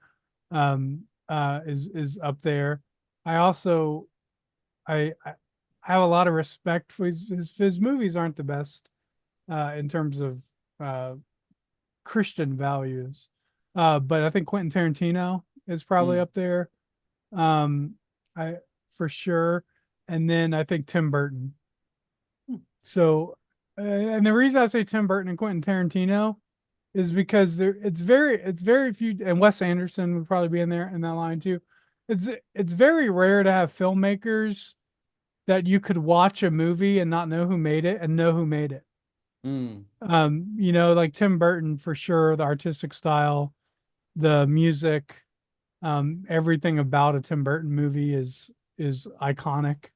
Speaker 2: is up there. I also I have a lot of respect for his movies aren't the best in terms of uh Christian values. But I think Quentin Tarantino is probably
Speaker 1: Mm,
Speaker 2: up there. Um, I for sure. And then I think Tim Burton.
Speaker 1: mm,
Speaker 2: And the reason I say Tim Burton and Quentin Tarantino is because it's very few, and Wes Anderson would probably be in there in that line too. It's very rare to have filmmakers that you could watch a movie and not know who made it and know who made it.
Speaker 1: mm,
Speaker 2: Like Tim Burton for sure, the artistic style, the music, everything about a Tim Burton movie is iconic.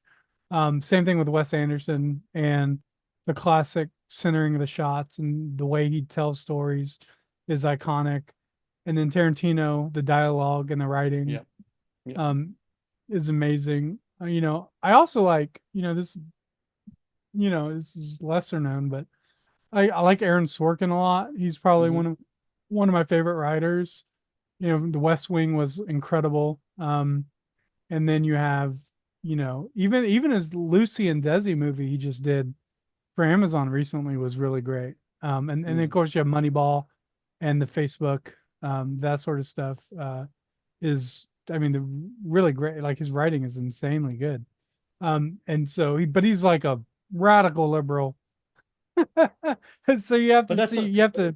Speaker 2: Same thing with Wes Anderson and the classic centering of the shots and the way he tells stories is iconic. And then Tarantino, the dialogue and the writing,
Speaker 1: yeah, yeah.
Speaker 2: um, is amazing. I also like, this is lesser known, but I like Aaron Sorkin a lot. He's probably
Speaker 1: Hmm.
Speaker 2: one of my favorite writers. The West Wing was incredible. And then you have, even his Lucy and Desi movie he just did for Amazon recently was really great. And then of
Speaker 1: Mm.
Speaker 2: course you have Moneyball and the Facebook, that sort of stuff is, I mean, the really great. Like his writing is insanely good. And so but he's like a radical liberal. So
Speaker 1: But that's
Speaker 2: you have to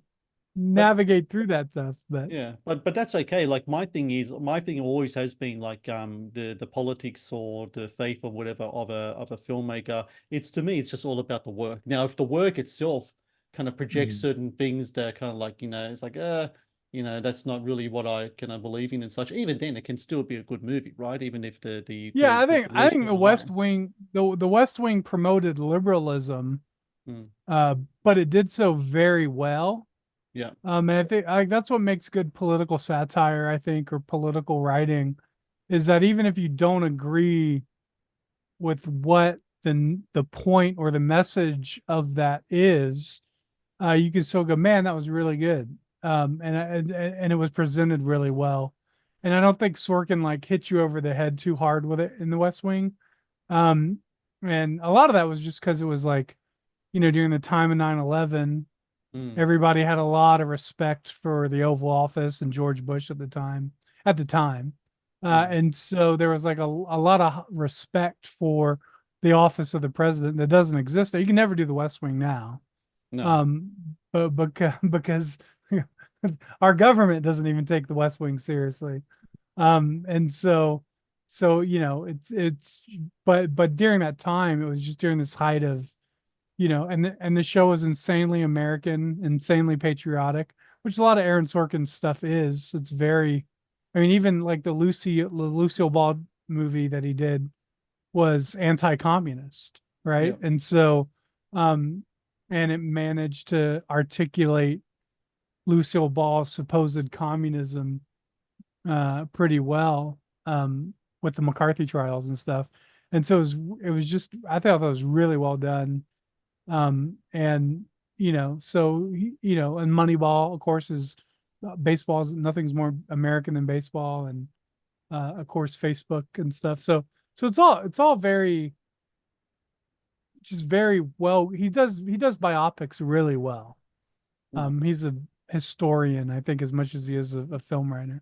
Speaker 1: but
Speaker 2: navigate through that stuff. But
Speaker 1: Yeah, but that's okay. Like my thing always has been like the politics or the faith or whatever of a filmmaker. It's to me, it's just all about the work. Now, if the work itself kind of projects
Speaker 2: mm.
Speaker 1: certain things that are kind of like, it's like that's not really what I kind of believe in and such. Even then, it can still be a good movie, right? Even if
Speaker 2: Yeah, I
Speaker 1: the
Speaker 2: think I
Speaker 1: beliefs
Speaker 2: think
Speaker 1: behind behind.
Speaker 2: The West Wing promoted liberalism,
Speaker 1: Mm,
Speaker 2: but it did so very well.
Speaker 1: yeah.
Speaker 2: And I think that's what makes good political satire, I think, or political writing, is that even if you don't agree with what the point or the message of that is, you can still go, man, that was really good. And it was presented really well. And I don't think Sorkin like hit you over the head too hard with it in the West Wing. Um, and a lot of that was just because it was like, during the time of 9/11,
Speaker 1: Mm,
Speaker 2: everybody had a lot of respect for the Oval Office and George Bush at the time.
Speaker 1: mm,
Speaker 2: And so there was like a lot of respect for the office of the president that doesn't exist. You can never do the West Wing now.
Speaker 1: no,
Speaker 2: Um, but because our government doesn't even take the West Wing seriously. And so but during that time, it was just during this height of, and the show was insanely American, insanely patriotic, which a lot of Aaron Sorkin stuff is. It's very, I mean, even like the Lucille Ball movie that he did was anti-communist, right?
Speaker 1: yeah,
Speaker 2: And so, um, and it managed to articulate Lucille Ball's supposed communism pretty well, with the McCarthy trials and stuff. And so it was just, I thought that was really well done. And and Moneyball, of course, is baseball is nothing's more American than baseball, and of course Facebook and stuff. So it's all very just very well. He does biopics really well.
Speaker 1: Mm.
Speaker 2: He's a historian, I think, as much as he is a film writer.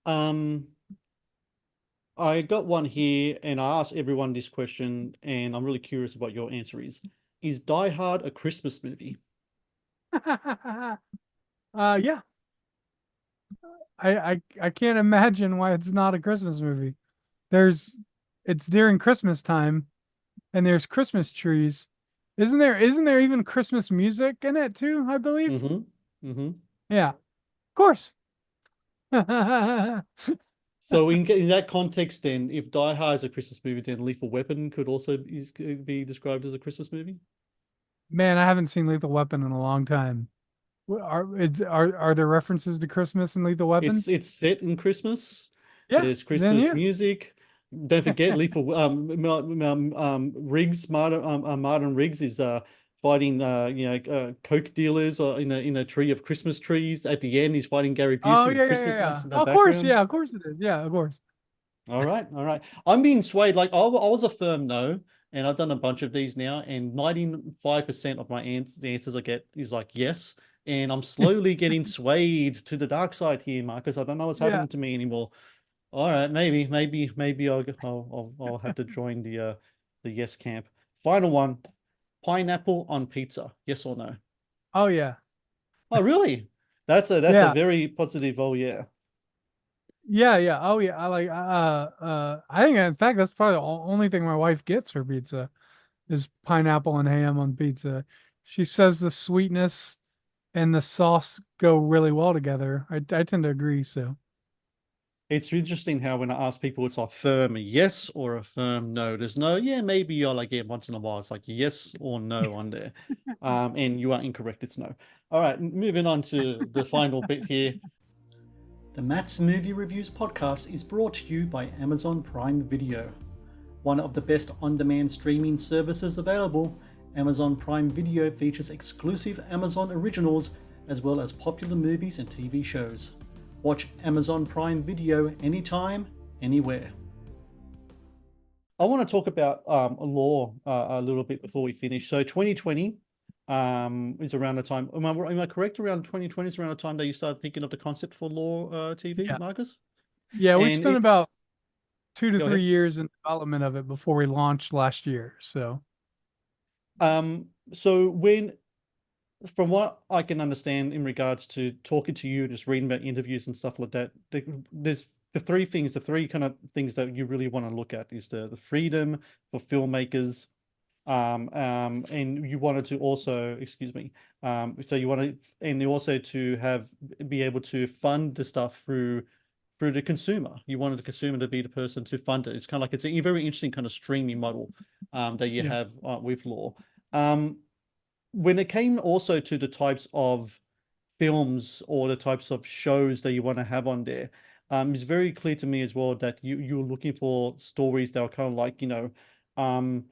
Speaker 1: Um, I got one here, and I asked everyone this question, and I'm really curious about your answer is. Is Die Hard a Christmas movie?
Speaker 2: Yeah. I can't imagine why it's not a Christmas movie. There's it's during Christmas time and there's Christmas trees. Isn't there even Christmas music in it too, I believe?
Speaker 1: Mm-hmm. Mm-hmm.
Speaker 2: Yeah, of course. Yeah.
Speaker 1: So in that context, then, if Die Hard is a Christmas movie, then Lethal Weapon could also be described as a Christmas movie.
Speaker 2: Man, I haven't seen Lethal Weapon in a long time. Are there references to Christmas in Lethal Weapon?
Speaker 1: It's set in Christmas.
Speaker 2: Yeah,
Speaker 1: There's
Speaker 2: then
Speaker 1: Christmas
Speaker 2: yeah.
Speaker 1: music. Don't forget Lethal Riggs, Martin Riggs is fighting coke dealers in a tree of Christmas trees. At the end, he's fighting Gary
Speaker 2: Oh
Speaker 1: Busey
Speaker 2: yeah,
Speaker 1: with
Speaker 2: yeah, yeah,
Speaker 1: Christmas lights
Speaker 2: yeah.
Speaker 1: in the
Speaker 2: Of course,
Speaker 1: background.
Speaker 2: yeah, of course it is. Yeah, of course.
Speaker 1: All right, all right. I'm being swayed. Like I was a firm no, and I've done a bunch of these now, and 95% of the answers I get is like yes. And I'm slowly getting swayed to the dark side here, Marcus. I don't know what's
Speaker 2: Yeah.
Speaker 1: happening to me anymore. All right, maybe I'll have to join the yes camp. Final one: pineapple on pizza. Yes or no?
Speaker 2: Oh yeah.
Speaker 1: Oh, really? That's a
Speaker 2: Yeah.
Speaker 1: very positive. Oh yeah.
Speaker 2: Yeah, yeah. Oh yeah. I think in fact that's probably the only thing my wife gets for pizza is pineapple and ham on pizza. She says the sweetness and the sauce go really well together. I tend to agree, so.
Speaker 1: It's interesting how when I ask people, it's a firm yes or a firm no. There's no, yeah, maybe you'll like it once in a while. It's like yes or no on there. And you are incorrect. It's no. All right, moving on to the final bit here. The Matt's Movie Reviews podcast is brought to you by Amazon Prime Video. One of the best on-demand streaming services available, Amazon Prime Video features exclusive Amazon originals as well as popular movies and TV shows. Watch Amazon Prime Video anytime, anywhere. I want to talk about Loor a little bit before we finish. So 2020 is around the time. Am I correct? Around 2020 is around the time that you started thinking of the concept for Loor TV,
Speaker 2: Yeah.
Speaker 1: Marcus?
Speaker 2: Yeah, we
Speaker 1: And
Speaker 2: spent
Speaker 1: it,
Speaker 2: about 2 to
Speaker 1: go
Speaker 2: 3
Speaker 1: ahead.
Speaker 2: years in development of it before we launched last year. So,
Speaker 1: So when from what I can understand in regards to talking to you, just reading about interviews and stuff like that, there's the three kind of things that you really want to look at is the freedom for filmmakers, and you wanted to also, excuse me, so you want to, and you also to be able to fund the stuff through the consumer. You wanted the consumer to be the person to fund it. It's kind of like it's a very interesting kind of streaming model that you
Speaker 2: yeah.
Speaker 1: have with Loor. Um, when it came also to the types of films or the types of shows that you want to have on there, it's very clear to me as well that you're looking for stories that are kind of like, um,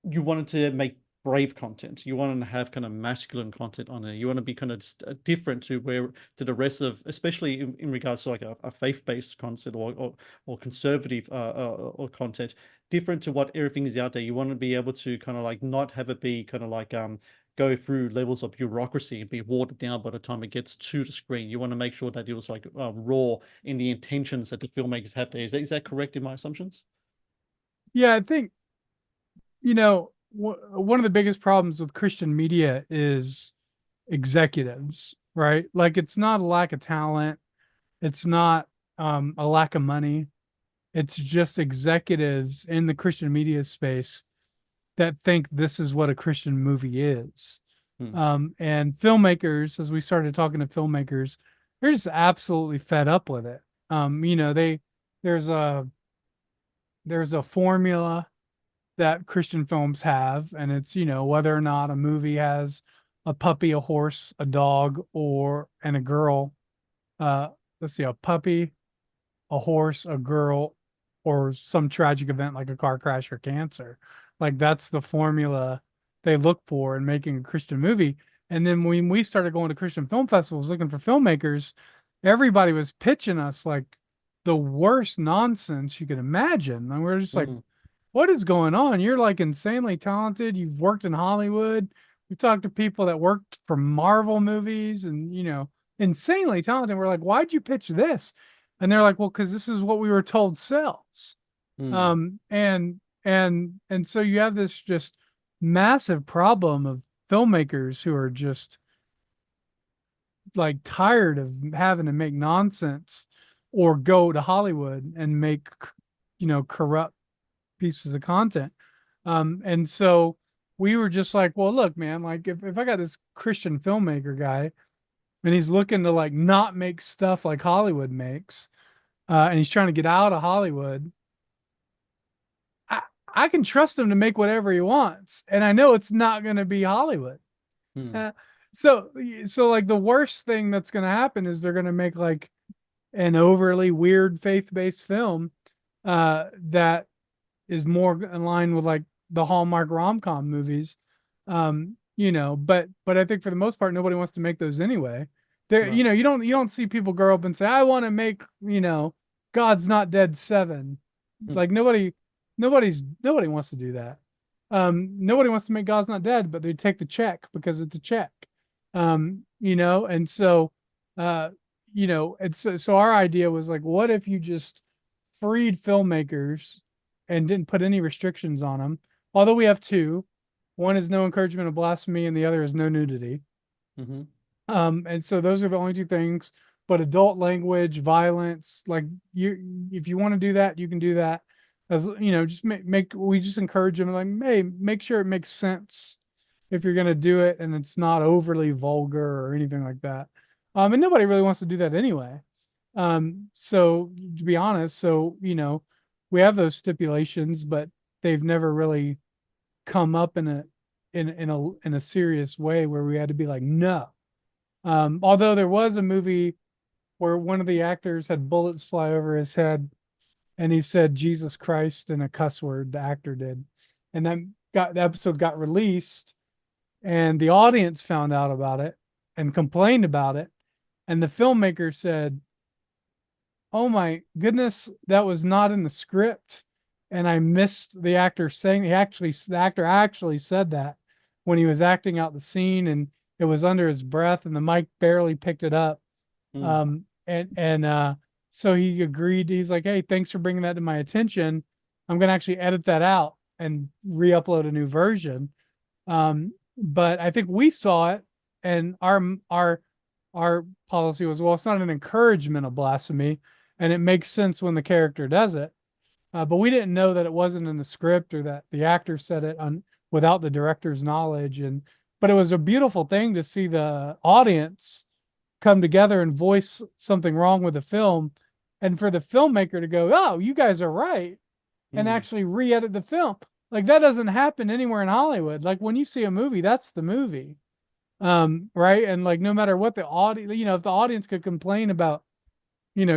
Speaker 1: you wanted to make brave content. You wanted to have kind of masculine content on there. You want to be kind of different to the rest of, especially in regards to like a faith-based content or conservative or content, different to what everything is out there. You want to be able to kind of like not have it be kind of like go through levels of bureaucracy and be watered down by the time it gets to the screen. You want to make sure that it was like raw in the intentions that the filmmakers have there. Is that correct in my assumptions?
Speaker 2: Yeah, I think, one of the biggest problems with Christian media is executives, right? Like it's not a lack of talent, it's not a lack of money. It's just executives in the Christian media space that think this is what a Christian movie is.
Speaker 1: Hmm.
Speaker 2: And filmmakers, as we started talking to filmmakers, they're just absolutely fed up with it. They there's a there's a formula that Christian films have, and it's, whether or not a movie has a puppy, a horse, a dog, and a girl. Uh, let's see, a puppy, a horse, a girl, or some tragic event like a car crash or cancer. Like that's the formula they look for in making a Christian movie. And then when we started going to Christian film festivals looking for filmmakers, everybody was pitching us like the worst nonsense you could imagine. And we're just like,
Speaker 1: Mhm.
Speaker 2: what is going on? You're like insanely talented. You've worked in Hollywood. We talked to people that worked for Marvel movies and, insanely talented. We're like, why'd you pitch this? And they're like, well, because this is what we were told sells.
Speaker 1: Mm,
Speaker 2: And so you have this just massive problem of filmmakers who are just like tired of having to make nonsense or go to Hollywood and make, corrupt pieces of content. And so we were just like, well, look, man, like if I got this Christian filmmaker guy and he's looking to like not make stuff like Hollywood makes, and he's trying to get out of Hollywood, I, I can trust him to make whatever he wants. And I know it's not going to be Hollywood.
Speaker 1: mm,
Speaker 2: Uh, so, so like the worst thing that's going to happen is they're going to make like an overly weird faith-based film that is more in line with like the Hallmark rom-com movies. But I think for the most part, nobody wants to make those anyway. There,
Speaker 1: right.
Speaker 2: you don't see people grow up and say, I want to make, God's Not Dead 7.
Speaker 1: Mm,
Speaker 2: Like nobody wants to do that. Nobody wants to make God's Not Dead, but they take the check because it's a check. And so so our idea was like, what if you just freed filmmakers and didn't put any restrictions on them? Although we have two. One is no encouragement of blasphemy, and the other is no nudity.
Speaker 1: mm-hmm,
Speaker 2: And so those are the only two things. But adult language, violence, like if you want to do that, you can do that. As just we just encourage them like, hey, make sure it makes sense if you're gonna do it and it's not overly vulgar or anything like that. And nobody really wants to do that anyway. So to be honest, so we have those stipulations, but they've never really come up in a serious way where we had to be like, no. Although there was a movie where one of the actors had bullets fly over his head and he said Jesus Christ in a cuss word, the actor did. And the episode got released and the audience found out about it and complained about it. And the filmmaker said, oh my goodness, that was not in the script. And I missed the actor saying the actor actually said that when he was acting out the scene and it was under his breath and the mic barely picked it up.
Speaker 1: mm,
Speaker 2: And so he agreed. He's like, hey, thanks for bringing that to my attention. I'm gonna actually edit that out and re-upload a new version. But I think we saw it and our policy was, well, it's not an encouragement of blasphemy, and it makes sense when the character does it. But we didn't know that it wasn't in the script or that the actor said it without the director's knowledge. But it was a beautiful thing to see the audience come together and voice something wrong with the film, and for the filmmaker to go, "Oh, you guys are right," and
Speaker 1: mm,
Speaker 2: actually re-edit the film. Like that doesn't happen anywhere in Hollywood. Like when you see a movie, that's the movie. Right? And like no matter what the audience, if the audience could complain about,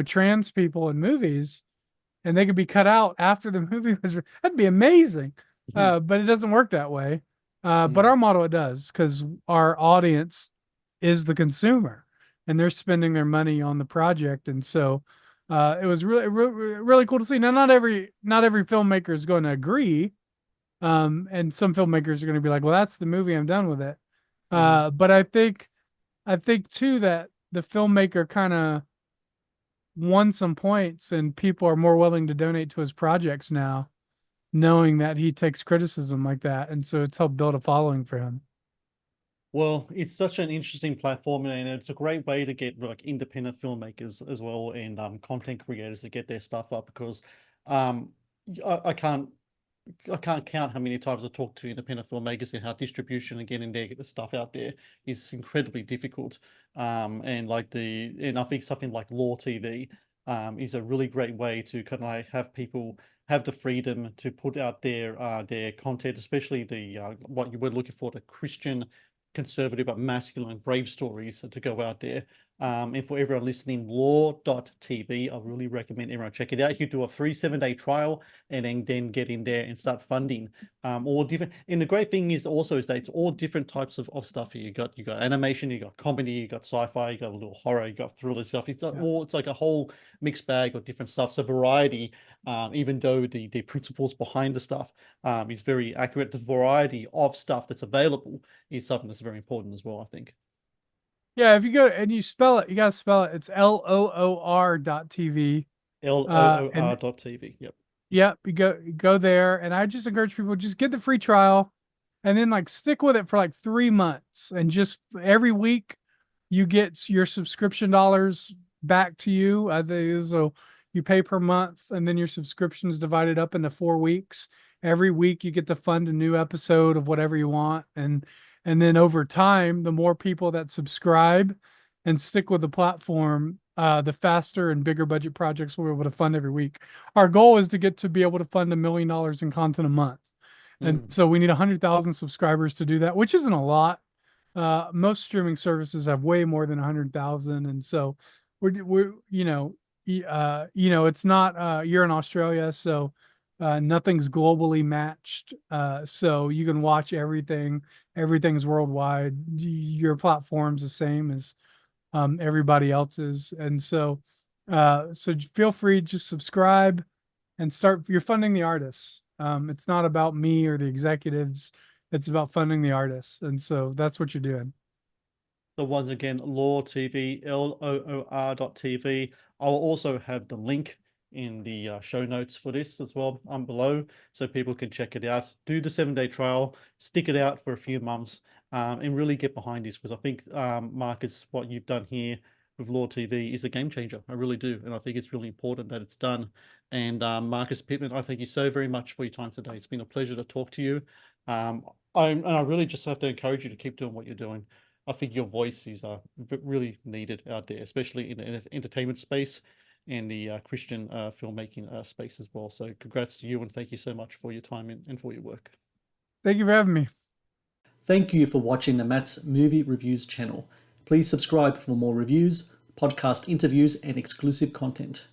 Speaker 2: trans people in movies and they could be cut out after the movie was, that'd be amazing.
Speaker 1: mm,
Speaker 2: But it doesn't work that way. But
Speaker 1: mm.
Speaker 2: our motto it does because our audience is the consumer and they're spending their money on the project. And so it was really cool to see. Now, not every filmmaker is going to agree. And some filmmakers are going to be like, well, that's the movie. I'm done with it.
Speaker 1: Mm-hmm.
Speaker 2: But I think too that the filmmaker kind of won some points and people are more willing to donate to his projects now, knowing that he takes criticism like that. And so it's helped build a following for him.
Speaker 1: Well, it's such an interesting platform, and it's a great way to get like independent filmmakers as well and content creators to get their stuff up because um I can't count how many times I talk to independent filmmakers and how distribution and getting their stuff out there is incredibly difficult. And I think something like Loor TV is a really great way to kind of like have people have the freedom to put out their content, especially the what you were looking for, the Christian, conservative but masculine, brave stories to go out there. And for everyone listening, Loor.tv, I really recommend everyone check it out. You do a free 7-day trial and then get in there and start funding all different. And the great thing is also is that it's all different types of stuff here. You got animation, you got comedy, you got sci-fi, you got a little horror, you got thriller stuff. It's all, it's like a whole mixed bag of different stuff. So variety, even though the principles behind the stuff is very accurate, the variety of stuff that's available is something that's very important as well, I think.
Speaker 2: Yeah, if you go and you spell it, you gotta spell it. It's LOOR.TV. And
Speaker 1: LOOR.tv. Yep.
Speaker 2: yeah, you go there, and I just encourage people just get the free trial, and then like stick with it for like 3 months, and just every week you get your subscription dollars back to you. So you pay per month, and then your subscription is divided up into 4 weeks. Every week you get to fund a new episode of whatever you want, and then over time, the more people that subscribe and stick with the platform, the faster and bigger budget projects we're able to fund every week. Our goal is to get to be able to fund $1 million in content a month. And so we need 100,000 subscribers to do that, which isn't a lot. Most streaming services have way more than 100,000. And so we're, it's not, you're in Australia, so nothing's globally matched. So you can watch everything. Everything's worldwide. Your platform's the same as everybody else's. And so feel free to just subscribe and start. You're funding the artists. It's not about me or the executives. It's about funding the artists. And so that's what you're doing.
Speaker 1: So once again, Loor TV, LOOR.tv. I'll also have the link in the show notes for this as well below, so people can check it out. Do the 7-day trial, stick it out for a few months, and really get behind this, because I think Marcus, what you've done here with Loor TV is a game changer. I really do, and I think it's really important that it's done. And Marcus Pittman, I thank you so very much for your time today. It's been a pleasure to talk to you. I really just have to encourage you to keep doing what you're doing. I think your voice is really needed out there, especially in the entertainment space and the Christian filmmaking space as well. So congrats to you, and thank you so much for your time and for your work.
Speaker 2: Thank you for having me.
Speaker 1: Thank you for watching the Matt's Movie Reviews channel. Please subscribe for more reviews, podcast interviews, and exclusive content.